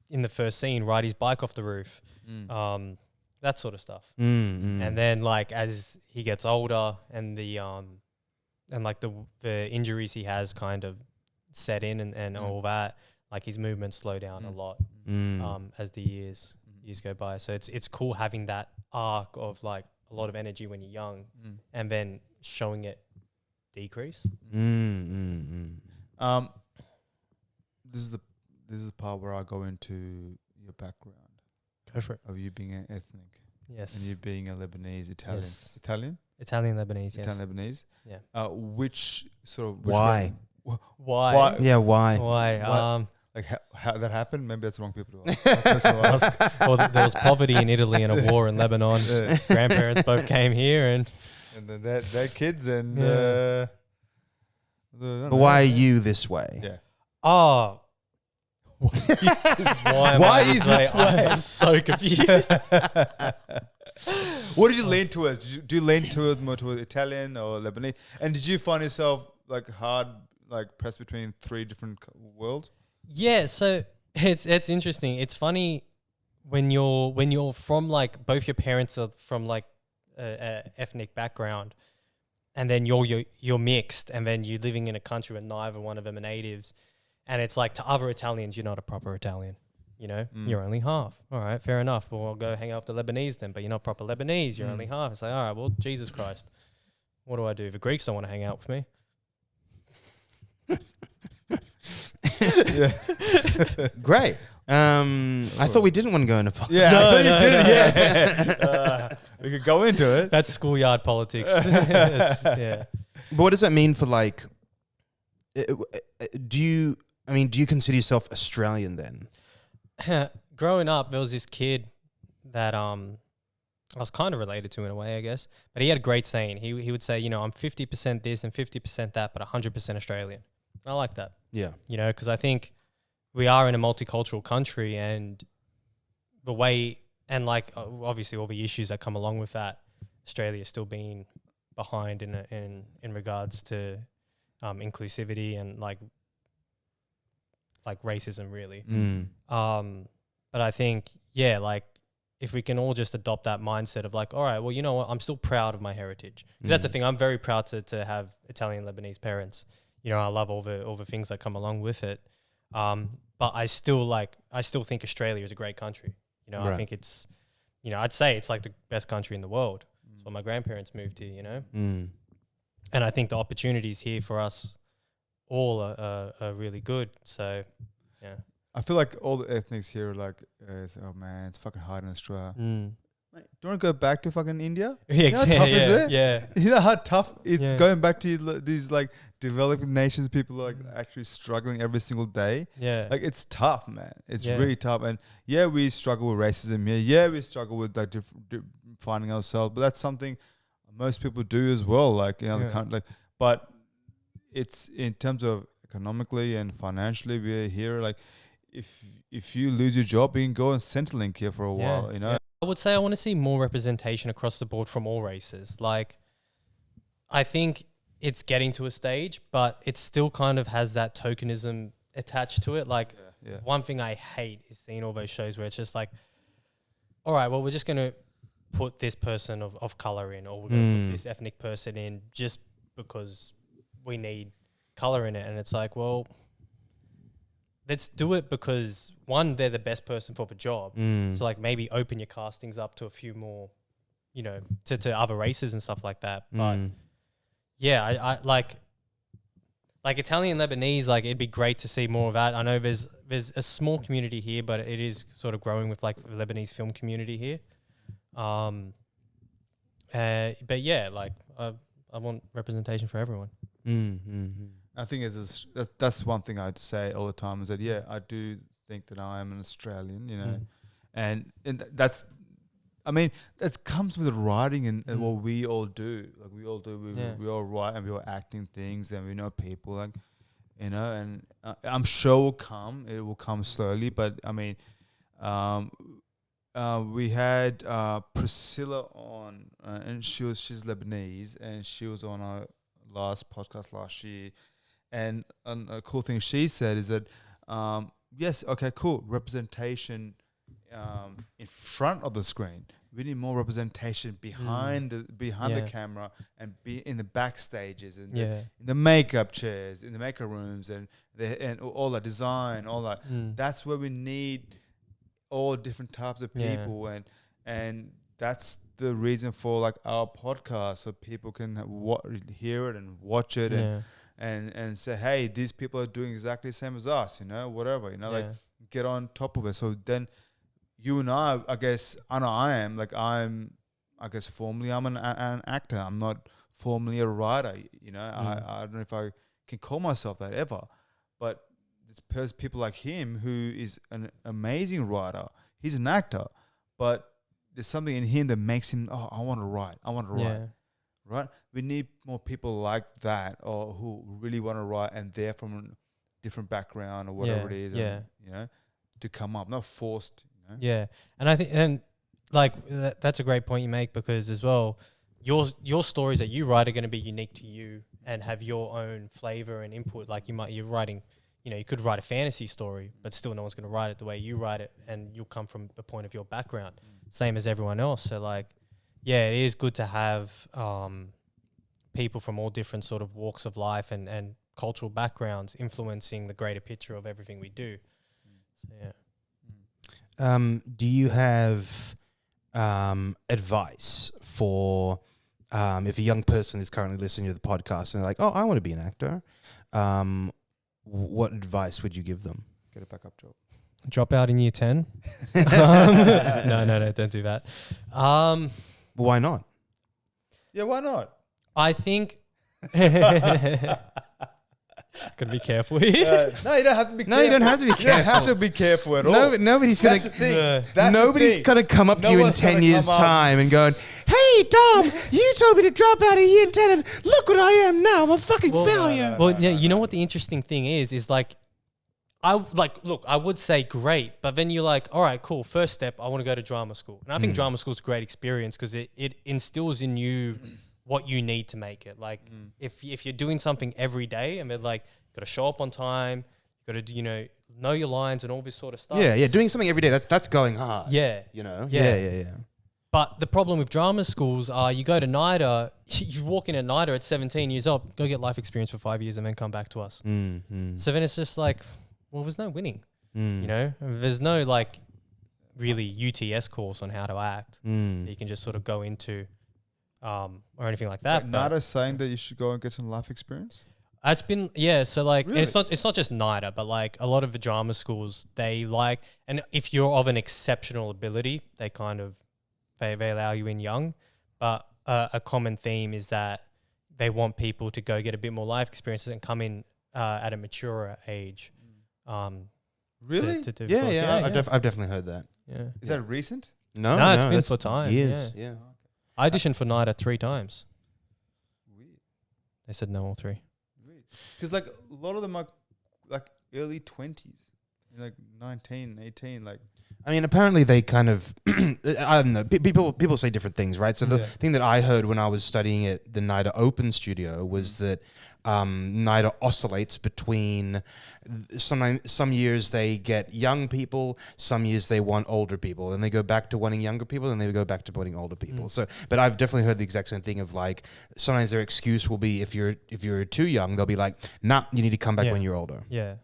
Speaker 3: in the first scene ride his bike off the roof. That sort of stuff. And then like as he gets older and the injuries he has kind of set in and all that, like his movements slow down a lot as the years go by. So it's cool having that arc of like a lot of energy when you're young and then showing it decrease.
Speaker 2: This is the part where I go into your background.
Speaker 3: Go for it.
Speaker 2: Of you being an ethnic.
Speaker 3: Yes.
Speaker 2: And you being a Lebanese, Italian.
Speaker 3: Yes.
Speaker 2: Italian
Speaker 3: Lebanese, yes.
Speaker 2: Italian Lebanese.
Speaker 3: Yeah.
Speaker 2: Which sort of
Speaker 1: Why?
Speaker 3: Why?
Speaker 1: Yeah, why?
Speaker 3: Why?
Speaker 2: Like how that happened? Maybe that's the wrong people to ask.
Speaker 3: Well, there was poverty in Italy and a war in Lebanon. Grandparents both came here and
Speaker 2: then their kids and
Speaker 1: But why are you this way?
Speaker 2: Yeah.
Speaker 3: Oh. Why is this way? I'm so confused.
Speaker 2: What did you lean towards? Do you lean towards more towards Italian or Lebanese? And did you find yourself like hard, like pressed between three different worlds?
Speaker 3: Yeah, so it's interesting. It's funny when you're from like both your parents are from like a ethnic background, and then you're mixed, and then you're living in a country where neither one of them are natives. And it's like to other Italians, you're not a proper Italian. You know, you're only half. All right, fair enough. Well, I'll go hang out with the Lebanese then, but you're not proper Lebanese. You're only half. It's like, all right, well, Jesus Christ. What do I do? The Greeks don't want to hang out with me.
Speaker 1: Great. I thought we didn't want to go into politics.
Speaker 2: Yeah, I thought you did. Yeah. We could go into it.
Speaker 3: That's schoolyard politics. Yeah.
Speaker 1: But what does that mean for like? Do you consider yourself Australian then?
Speaker 3: Growing up, there was this kid that I was kind of related to in a way, I guess. But he had a great saying. He would say, you know, I'm 50% this and 50% that, but 100% Australian. I like that.
Speaker 1: Yeah.
Speaker 3: You know, because I think we are in a multicultural country, and the way, and like obviously all the issues that come along with that, Australia still being behind in regards to inclusivity and like racism, really. But I think, yeah, like if we can all just adopt that mindset of like, all right, well, you know what, I'm still proud of my heritage. 'Cause that's the thing. I'm very proud to have Italian Lebanese parents. You know, I love all the things that come along with it. But I still think Australia is a great country. You know, I think it's, you know, I'd say it's like the best country in the world. That's why my grandparents moved here, you know? And I think the opportunities here for us all are really good. So, yeah.
Speaker 2: I feel like all the ethnics here are like, oh man, it's fucking hard in Australia. Mate, do you want to go back to fucking India? You know how tough is it?
Speaker 3: Yeah.
Speaker 2: You know how tough it's going back to these like developing nations. People are like actually struggling every single day.
Speaker 3: Yeah.
Speaker 2: Like it's tough, man. It's really tough. And yeah, we struggle with racism here. Yeah, we struggle with like finding ourselves. But that's something most people do as well. Like, you know, the country. Like, but it's in terms of economically and financially, we're here. Like, if you lose your job, you can go and Centrelink here for a while. You know.
Speaker 3: I would say I want to see more representation across the board from all races. Like, I think it's getting to a stage, but it still kind of has that tokenism attached to it. Like, one thing I hate is seeing all those shows where it's just like, all right, well, we're just going to put this person of color in, or we're going to put this ethnic person in just because we need color in it. And it's like, well, let's do it because, one, they're the best person for the job. So, like, maybe open your castings up to a few more, you know, to other races and stuff like that. But, yeah, I like Italian Lebanese, like, it'd be great to see more of that. I know there's a small community here, but it is sort of growing with, like, the Lebanese film community here. But, yeah, like, I want representation for everyone.
Speaker 2: I think that's one thing I'd say all the time is that, yeah, I do think that I am an Australian, you know, and that's, I mean, that comes with writing and what we all do. Like, we all do, we all write and we all acting things and we know people, like, you know, and I'm sure it will come slowly, but I mean, we had Priscilla on, and she's Lebanese, and she was on our last podcast last year. And a cool thing she said is that, yes, okay, cool, representation in front of the screen. We need more representation behind the camera and be in the backstages and in the makeup chairs, in the makeup rooms, and all that design, all that. That's where we need all different types of people, and that's the reason for, like, our podcast, so people can hear it and watch it and say, hey, these people are doing exactly the same as us, you know, whatever, you know, like, get on top of it. So then you and I guess, I guess formally I'm an actor. I'm not formally a writer, you know. I don't know if I can call myself that ever, but it's people like him who is an amazing writer. He's an actor, but there's something in him that makes him, I want to write. Right? We need more people like that, or who really want to write and they're from a different background or whatever it is, and, you know, to come up, not forced. You know?
Speaker 3: Yeah, and I think, and like that's a great point you make, because as well, your stories that you write are going to be unique to you and have your own flavor and input. Like you're writing, you know, you could write a fantasy story, but still no one's going to write it the way you write it, and you'll come from the point of your background, same as everyone else. So like, yeah, it is good to have people from all different sort of walks of life and cultural backgrounds influencing the greater picture of everything we do. So yeah.
Speaker 1: Do you have advice for if a young person is currently listening to the podcast and they're like, oh, I want to be an actor? What advice would you give them?
Speaker 2: Get a backup job.
Speaker 3: Drop out in year 10. No, don't do that.
Speaker 1: Why not?
Speaker 2: Yeah, why not?
Speaker 3: I think gotta be careful here.
Speaker 2: No, you don't have to be careful.
Speaker 1: No, you don't have to be careful.
Speaker 2: You don't have to be careful at all.
Speaker 1: Nobody's
Speaker 2: That's
Speaker 1: gonna.
Speaker 2: the thing.
Speaker 1: Nobody's gonna come up to you in 10 years' time and going, "Hey, Dom, you told me to drop out of year 10, and look what I am now. I'm a fucking failure."
Speaker 3: Well, yeah, you know what the interesting thing is like, I would say great, but then you're like, all right, cool. First step, I want to go to drama school, and I think drama school is a great experience because it instills in you what you need to make it. Like, if you're doing something every day, and they're like, you got to show up on time, you got to know your lines and all this sort of stuff.
Speaker 1: Yeah, doing something every day. That's going hard.
Speaker 3: Yeah,
Speaker 1: you know.
Speaker 3: Yeah. But the problem with drama schools are you go to NIDA, you walk in at NIDA at 17 years old, go get life experience for 5 years and then come back to us. So then it's just like, well, there's no winning, you know? There's no like really UTS course on how to act that you can just sort of go into or anything like that.
Speaker 2: NIDA saying that you should go and get some life experience?
Speaker 3: It's been, yeah, so like, really? And it's not just NIDA, but like a lot of the drama schools, they like, and if you're of an exceptional ability, they kind of, they allow you in young, but a common theme is that they want people to go get a bit more life experiences and come in at a maturer age.
Speaker 2: Really?
Speaker 1: Yeah. I've definitely heard that.
Speaker 3: Yeah.
Speaker 2: Is that recent?
Speaker 3: No, it's been for time.
Speaker 1: Years.
Speaker 3: Yeah. I auditioned for NIDA 3 times.
Speaker 2: Weird.
Speaker 3: They said no all 3.
Speaker 2: Weird. Because like a lot of them are like early 20s, like 19, 18, like.
Speaker 1: I mean, apparently they kind of, I don't know, people say different things, right? So the thing that I heard when I was studying at the NIDA Open Studio was that NIDA oscillates between, some years they get young people, some years they want older people, and they go back to wanting younger people, and they go back to wanting older people. So, but I've definitely heard the exact same thing of like, sometimes their excuse will be if you're too young, they'll be like, nah, you need to come back when you're older.
Speaker 3: Yeah.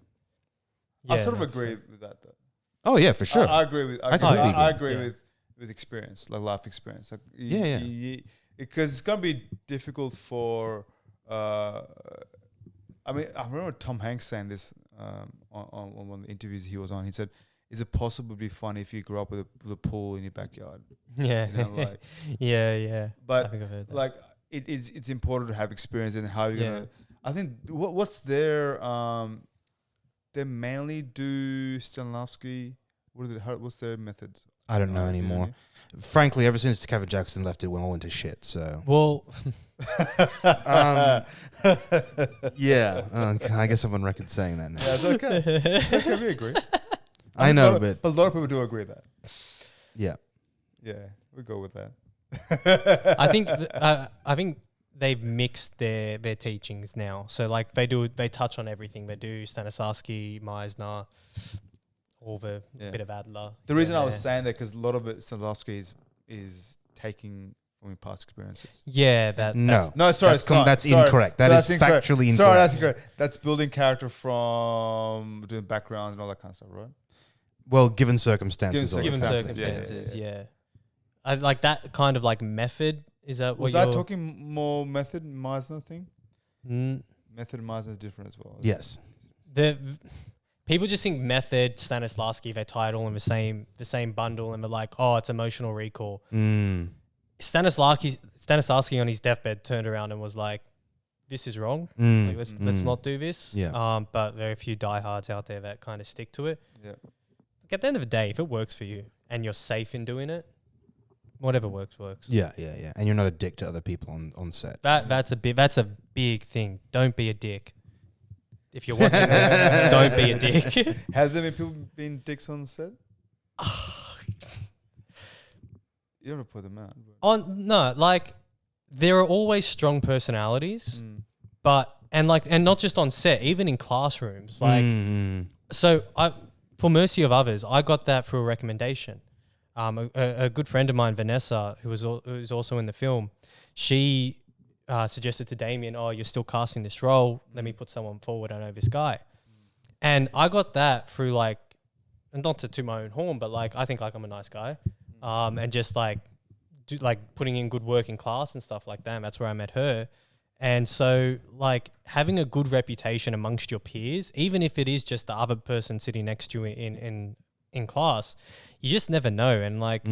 Speaker 2: I sort of agree with that though.
Speaker 1: Oh yeah, for sure.
Speaker 2: I agree with. I agree with experience, like life experience. Like because it's gonna be difficult for. I mean, I remember Tom Hanks saying this on one of the interviews he was on. He said, "Is it possible to be funny if you grew up with a pool in your backyard?"
Speaker 3: Yeah,
Speaker 2: you know, like,
Speaker 3: yeah.
Speaker 2: But
Speaker 3: I think I've heard that.
Speaker 2: like, it's important to have experience and how you're gonna. I think what's their they mainly do Stanislavski. What's their methods?
Speaker 1: I don't know anymore. Frankly, ever since Kevin Jackson left, it all went to shit. So,
Speaker 3: well,
Speaker 1: yeah, I guess I'm on record saying that now.
Speaker 2: Yeah, it's okay. It's okay. We agree.
Speaker 1: I know, but
Speaker 2: a lot of people do agree that.
Speaker 1: Yeah,
Speaker 2: we go with that.
Speaker 3: I think they've mixed their teachings now. So like they touch on everything. They do Stanislavski, Meisner, all the bit of Adler.
Speaker 2: The reason I was saying that because a lot of it Stanislavski is taking from your past experiences.
Speaker 3: Yeah,
Speaker 2: sorry,
Speaker 1: that's incorrect. That is factually incorrect.
Speaker 2: Sorry, that's incorrect. That's building character from doing background and all that kind of stuff, right?
Speaker 1: Well, given circumstances.
Speaker 3: Given circumstances, yeah. I like that kind of like method. Is that what
Speaker 2: was I talking more method Meisner thing? Method and Meisner is different as well.
Speaker 1: Yes.
Speaker 3: People just think method, Stanislavski, they tie it all in the same bundle and they're like, oh, it's emotional recall. Stanislavski on his deathbed turned around and was like, this is wrong. Like, let's not do this.
Speaker 1: Yeah.
Speaker 3: But there are a few diehards out there that kind of stick to it.
Speaker 2: Yeah.
Speaker 3: Like at the end of the day, if it works for you and you're safe in doing it, whatever works.
Speaker 1: Yeah. And you're not a dick to other people on set.
Speaker 3: That's a big thing. Don't be a dick. If you're watching this, don't be a dick.
Speaker 2: Has there been people being dicks on the set? You don't have to put them out.
Speaker 3: No, like there are always strong personalities, but not just on set, even in classrooms. Like, so for Mercy of Others, I got that through a recommendation. A good friend of mine, Vanessa, who was also in the film, she suggested to Damien, "Oh, you're still casting this role. Let me put someone forward. I know this guy." And I got that through like, and not to toot my own horn, but like I think like I'm a nice guy, and just like putting in good work in class and stuff like that. And that's where I met her. And so like having a good reputation amongst your peers, even if it is just the other person sitting next to you in class, you just never know. And like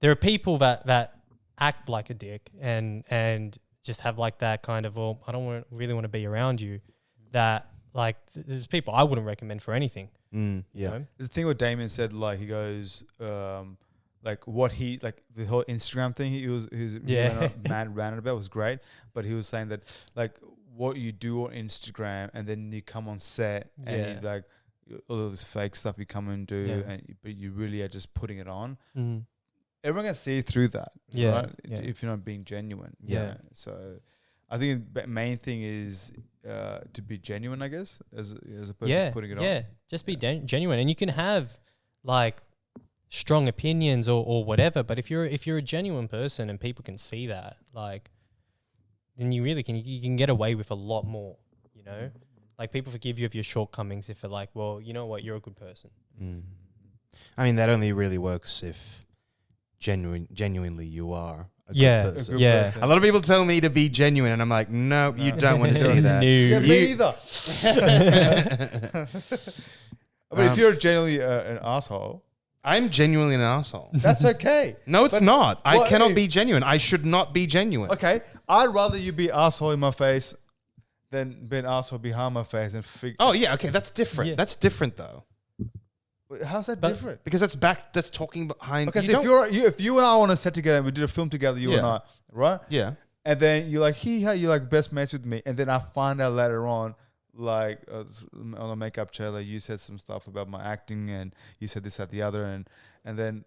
Speaker 3: there are people that act like a dick and just have like that kind of, well, I don't really want to be around you. That like there's people I wouldn't recommend for anything.
Speaker 1: Yeah.
Speaker 3: You know?
Speaker 2: The thing what Damien said, like he goes, like what he like the whole Instagram thing he was ranted about was great, but he was saying that like what you do on Instagram and then you come on set and you like all of this fake stuff you come and do, but you really are just putting it on. Everyone can see through that, right? If you're not being genuine. So I think the main thing is to be genuine, I guess, as opposed to putting it on. Yeah,
Speaker 3: just be genuine, and you can have like strong opinions or whatever. But if you're a genuine person and people can see that, like, then you really can get away with a lot more. You know, like people forgive you of your shortcomings if they're like, well, you know what, you're a good person.
Speaker 1: I mean, that only really works if genuinely you are a good person. A lot of people tell me to be genuine and I'm like, no, you don't want to see that.
Speaker 2: Yeah, me either. But if you're genuinely an asshole,
Speaker 1: I'm genuinely an asshole.
Speaker 2: That's okay.
Speaker 1: No, it's not. I cannot be genuine. I should not be genuine.
Speaker 2: Okay, I'd rather you be asshole in my face than be an asshole behind my face and
Speaker 1: Oh yeah, okay, that's different. That's different though.
Speaker 2: How's that different?
Speaker 1: Because that's talking behind.
Speaker 2: Okay, so if you and I on a set together, and we did a film together, you and I, right?
Speaker 1: Yeah.
Speaker 2: And then you're like, you're like best mates with me, and then I find out later on, like on a makeup trailer, you said some stuff about my acting, and you said this, that, the other, and then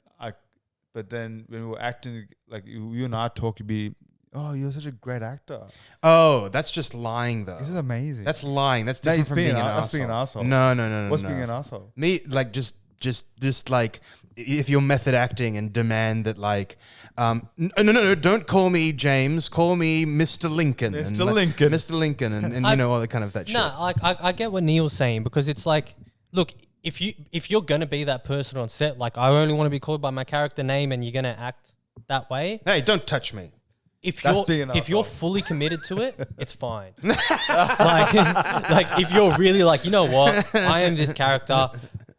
Speaker 2: but then when we were acting, like you and I talk, you'd be, oh, you're such a great actor.
Speaker 1: Oh, that's just lying though.
Speaker 2: This is amazing.
Speaker 1: That's lying. That's
Speaker 2: No,
Speaker 1: different
Speaker 2: he's
Speaker 1: from
Speaker 2: being
Speaker 1: being an
Speaker 2: that's
Speaker 1: asshole.
Speaker 2: being an asshole.
Speaker 1: No.
Speaker 2: What's
Speaker 1: no.
Speaker 2: being an asshole?
Speaker 1: Me, like, just like, if you're method acting and demand that, like, no, don't call me James, call me Mr. Lincoln.
Speaker 2: Mr.
Speaker 1: And,
Speaker 2: Lincoln.
Speaker 1: Mr. Lincoln, and you know, all that kind of that shit.
Speaker 3: No, like I get what Neil's saying, because it's like, look, if you're gonna be that person on set, like, I only want to be called by my character name, and you're gonna act that way.
Speaker 1: Hey, don't touch me.
Speaker 3: If
Speaker 2: That's being an
Speaker 3: you're
Speaker 2: asshole.
Speaker 3: fully committed to it, it's fine. like if you're really like, you know what, I am this character.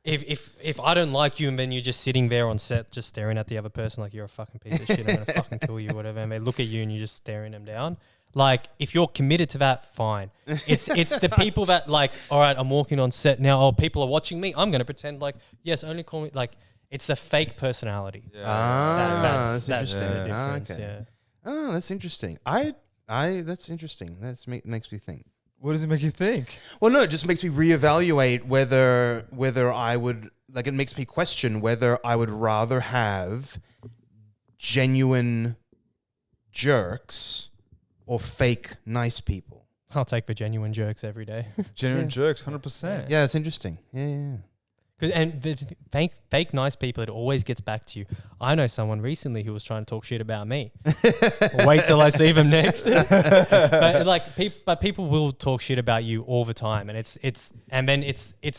Speaker 3: If I don't like you, and then you're just sitting there on set, just staring at the other person like you're a fucking piece of shit, I'm gonna fucking kill you, whatever, and they look at you and you're just staring them down. Like, if you're committed to that, fine. It's the people that, like, all right, I'm walking on set now. Oh, people are watching me. I'm gonna pretend like, yes, only call me. Like, it's a fake personality.
Speaker 1: That's
Speaker 3: That's
Speaker 1: interesting.
Speaker 3: the difference.
Speaker 1: Okay.
Speaker 3: Yeah.
Speaker 1: Oh, that's interesting. That's interesting. Makes me think.
Speaker 2: What does it make you think?
Speaker 1: Well, no, it just makes me reevaluate whether I would, like, it makes me question whether I would rather have genuine jerks or fake nice people.
Speaker 3: I'll take the genuine jerks every day.
Speaker 2: Genuine jerks, 100%.
Speaker 1: Yeah, that's interesting. Yeah.
Speaker 3: And the fake nice people, it always gets back to you. I know someone recently who was trying to talk shit about me. Wait till I see them next. but people will talk shit about you all the time, and it's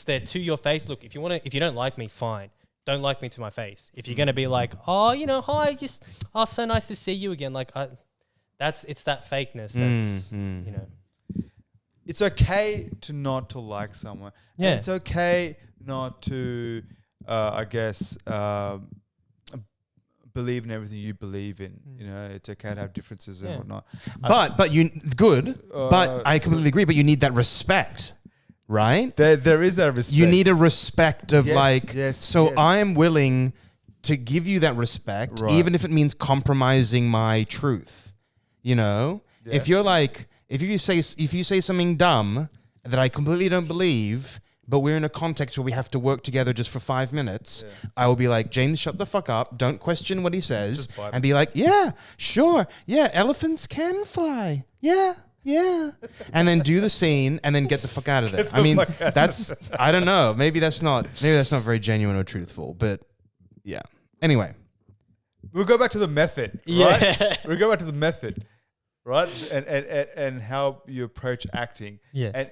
Speaker 3: there to your face. Look, if you don't like me, fine. Don't like me to my face. If you're gonna be like, oh, you know, hi, so nice to see you again. Like, it's that fakeness. That's you know.
Speaker 2: It's okay to not to like someone.
Speaker 3: Yeah.
Speaker 2: And it's okay not to, I guess, believe in everything you believe in. You know, it's okay to have differences and whatnot.
Speaker 1: But I completely agree. But you need that respect, right?
Speaker 2: There is that respect.
Speaker 1: You need a respect of
Speaker 2: Yes,
Speaker 1: So
Speaker 2: yes.
Speaker 1: I am willing to give you that respect,
Speaker 2: Right.
Speaker 1: even if it means compromising my truth. You know,
Speaker 2: Yeah.
Speaker 1: if you're like, if you say something dumb that I completely don't believe, but we're in a context where we have to work together just for 5 minutes, I will be like, James, shut the fuck up. Don't question what he says. And be like, yeah, sure. Yeah, elephants can fly. Yeah. And then do the scene and then get the fuck out of there. I mean, I don't know. Maybe that's not very genuine or truthful, but yeah. Anyway.
Speaker 2: We'll go back to the method, right?
Speaker 3: Yeah.
Speaker 2: We'll go back to the method, right? And how you approach acting.
Speaker 3: Yes.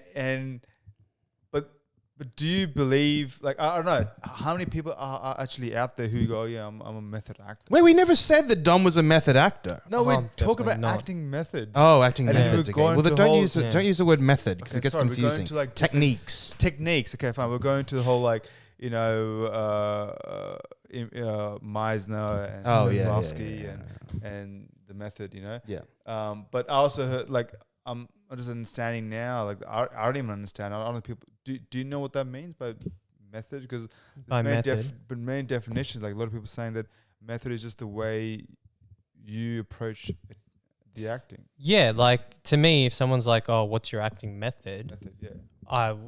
Speaker 2: But do you believe, like, I don't know, how many people are actually out there who go, yeah, I'm a method actor?
Speaker 1: Wait, we never said that Dom was a method actor.
Speaker 2: No, we
Speaker 3: Well,
Speaker 2: talk
Speaker 3: definitely
Speaker 2: about
Speaker 3: not.
Speaker 2: acting methods.
Speaker 1: Oh, acting
Speaker 2: And then
Speaker 1: methods
Speaker 2: we're
Speaker 1: again.
Speaker 2: going
Speaker 1: Well, then
Speaker 2: to whole-
Speaker 1: don't use the word method because
Speaker 2: Okay,
Speaker 1: it gets
Speaker 2: sorry, we're going
Speaker 1: confusing.
Speaker 2: to, like, different-
Speaker 1: Techniques.
Speaker 2: Techniques. Okay, fine. We're going to the whole, like, you know, Meisner and Stanislavski and the method, you know?
Speaker 1: Yeah.
Speaker 2: But I also heard, like, I'm just understanding now, like, I don't even understand. I don't know people, do you know what that means by method? Because
Speaker 3: By method.
Speaker 2: main definitions, like a lot of people saying that method is just the way you approach the acting.
Speaker 3: Yeah, like, to me, if someone's like, oh, what's your acting method?
Speaker 2: Yeah.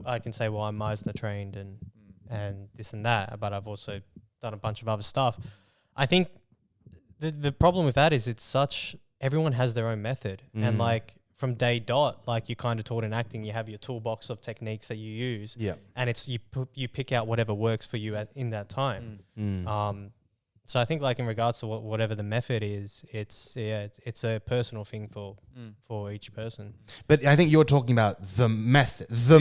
Speaker 3: I can say, well, I'm Meisner trained and this and that, but I've also done a bunch of other stuff. I think the problem with that is everyone has their own method. And like, from day dot, like, you kind of taught in acting, you have your toolbox of techniques that you use.
Speaker 1: Yeah.
Speaker 3: And it's you pick out whatever works for you in that time. So I think, like, in regards to whatever the method is, it's a personal thing for each person.
Speaker 1: But I think you're talking about the method. The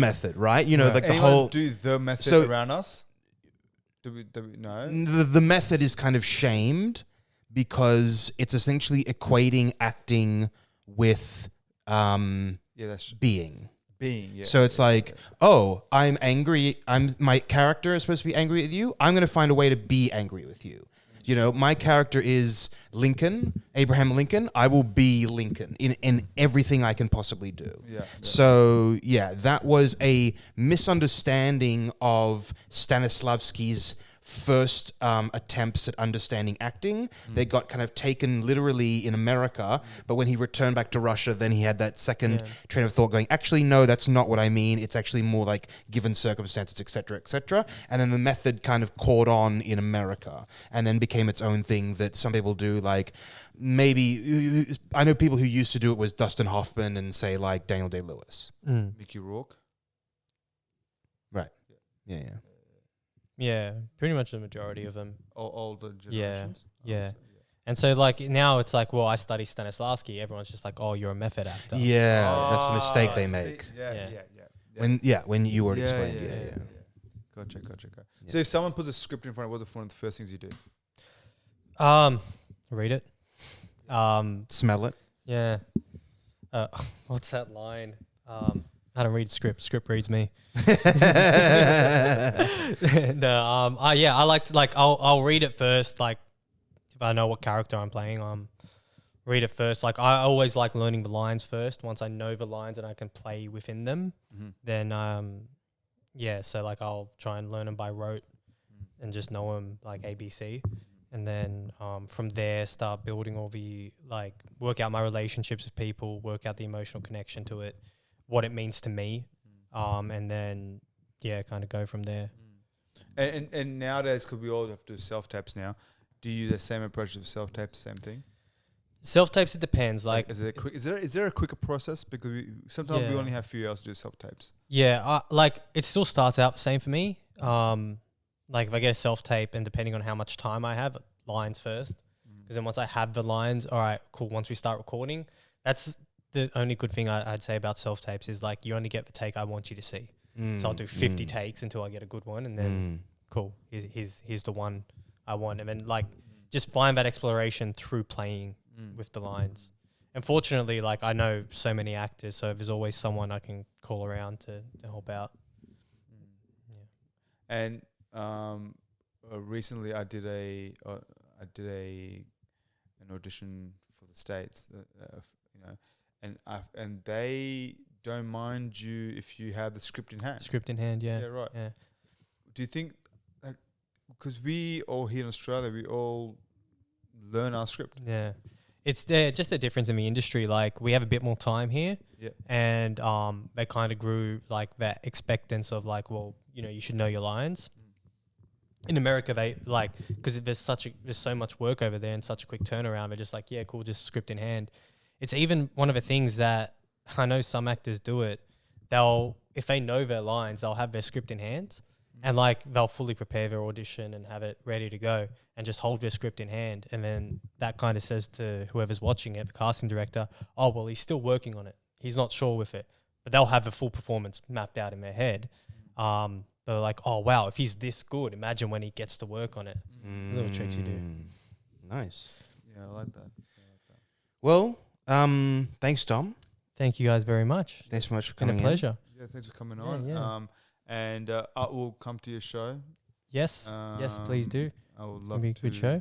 Speaker 1: method, right? You know, like the
Speaker 2: Anyone
Speaker 1: whole
Speaker 2: do the method around us? Do we know?
Speaker 1: the method is kind of shamed because it's essentially equating acting with
Speaker 2: That's
Speaker 1: being.
Speaker 2: Yeah.
Speaker 1: So it's oh, I'm angry. My character is supposed to be angry with you. I'm going to find a way to be angry with you. You know, my character is Lincoln, Abraham Lincoln. I will be Lincoln in everything I can possibly do.
Speaker 2: Yeah.
Speaker 1: So, yeah, that was a misunderstanding of Stanislavski's first attempts at understanding acting. They got kind of taken literally in America, but when he returned back to Russia, then he had that second train of thought going, actually, no, that's not what I mean. It's actually more like given circumstances, etc., etc. And then the method kind of caught on in America and then became its own thing that some people do. Like maybe, I know people who used to do it was Dustin Hoffman and say like Daniel Day-Lewis.
Speaker 2: Mickey Rourke.
Speaker 1: Right. Yeah.
Speaker 3: Yeah, pretty much the majority of them.
Speaker 2: Older generations.
Speaker 3: Yeah. And so like now it's like, well, I study Stanislavski. Everyone's just like, oh, you're a method actor.
Speaker 1: Yeah, that's the mistake they make. When you already explained. Yeah.
Speaker 2: Gotcha. So if someone puts a script in front of you, what's one of the first things you do?
Speaker 3: Read it.
Speaker 1: Smell it.
Speaker 3: Yeah. What's that line? I don't read script. Script reads me. No. I like to I'll read it first. Like if I know what character I'm playing, read it first. Like I always like learning the lines first. Once I know the lines and I can play within them, then so like I'll try and learn them by rote and just know them like ABC. And then from there, start building all the, like, work out my relationships with people, work out the emotional connection to it, what it means to me, and then, kind of go from there.
Speaker 2: And nowadays, because we all have to do self-tapes now, do you use the same approach of self-tapes, same thing?
Speaker 3: Self-tapes, it depens. Like,
Speaker 2: is there a quicker process? Because sometimes we only have a few hours to do self-tapes.
Speaker 3: Yeah, like, it still starts out the same for me. Like if I get a self-tape and depending on how much time I have, lines first. Because then once I have the lines, all right, cool. Once we start recording, that's the only good thing I'd say about self-tapes is like you only get the take I want you to see. So I'll do 50 takes until I get a good one and then cool, here's the one I want. And then like just find that exploration through playing with the lines. And fortunately, like I know so many actors, so there's always someone I can call around to help out.
Speaker 2: And recently, I did an audition for the States, and they don't mind you if you have the script in hand.
Speaker 3: Script in hand, yeah.
Speaker 2: Yeah, right.
Speaker 3: Yeah.
Speaker 2: Do you think, like, because we all here in Australia, we all learn our script.
Speaker 3: Yeah. It's just the difference in the industry. Like we have a bit more time here, and they kind of grew like that expectance of like, well, you should know your lines. In America, they like because there's so much work over there and such a quick turnaround. They're just like, yeah, cool, just script in hand. It's even one of the things that I know some actors do it. If they know their lines, they'll have their script in hand, and like they'll fully prepare their audition and have it ready to go, and just hold their script in hand. And then that kind of says to whoever's watching it, the casting director, oh well, he's still working on it. He's not sure with it, but they'll have the full performance mapped out in their head. They're like, oh, wow, if he's this good, imagine when he gets to work on it. Little tricks you do.
Speaker 1: Nice.
Speaker 2: Yeah, I like that.
Speaker 1: Well, thanks, Dom.
Speaker 3: Thank you guys very much.
Speaker 1: Thanks so much for coming in.
Speaker 3: Been a pleasure.
Speaker 2: Yeah, thanks for coming on.
Speaker 3: Yeah.
Speaker 2: And I will come to your show.
Speaker 3: Yes, please do.
Speaker 2: I would love
Speaker 3: to. It'll be a good show.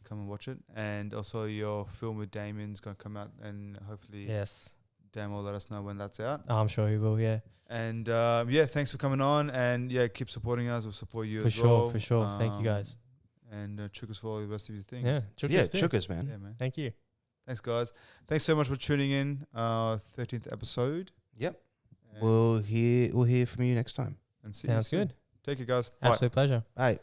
Speaker 2: Come and watch it. And also your film with Damien's going to come out and hopefully Damien will let us know when that's out.
Speaker 3: I'm sure he will, yeah.
Speaker 2: And thanks for coming on, and keep supporting us. We'll support you as
Speaker 3: well.
Speaker 2: For
Speaker 3: sure. Thank you guys.
Speaker 2: And Chookas for all the rest of your things.
Speaker 3: Yeah,
Speaker 1: Chookas, man.
Speaker 2: Yeah, man.
Speaker 3: Thank you.
Speaker 2: Thanks, guys. Thanks so much for tuning in. 13th episode.
Speaker 1: Yep. And we'll hear from you next time.
Speaker 2: And see
Speaker 3: Sounds good.
Speaker 2: Take it, guys.
Speaker 3: Absolute pleasure.
Speaker 1: Bye.